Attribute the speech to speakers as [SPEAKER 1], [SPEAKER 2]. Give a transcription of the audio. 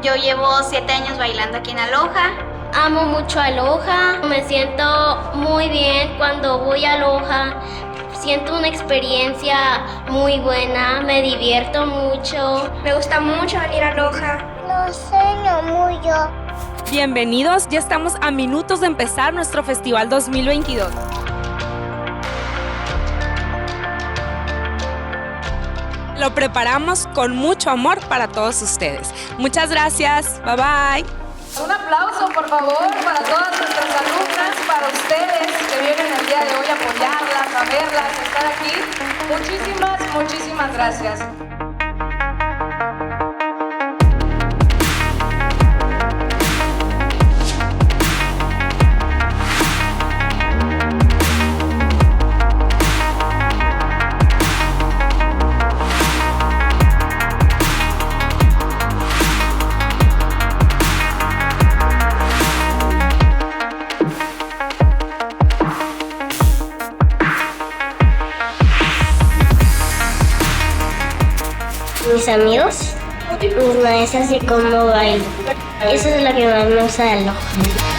[SPEAKER 1] Yo llevo 7 años bailando aquí en Aloha.
[SPEAKER 2] Amo mucho Aloha, me siento muy bien cuando voy a Aloha. Siento una experiencia muy buena, me divierto mucho.
[SPEAKER 3] Me gusta mucho venir a Aloha.
[SPEAKER 4] Lo sueño mucho.
[SPEAKER 5] Bienvenidos, ya estamos a minutos de empezar nuestro Festival 2022. Lo preparamos con mucho amor para todos ustedes. Muchas gracias, bye bye.
[SPEAKER 6] Un aplauso, por favor, para todas nuestras alumnas, para ustedes que vienen el día de hoy a apoyarlas, a verlas, a estar aquí. Muchísimas gracias.
[SPEAKER 2] Mis amigos, mis maestras y cómo bailo. Eso es lo que más me gusta de Aloha.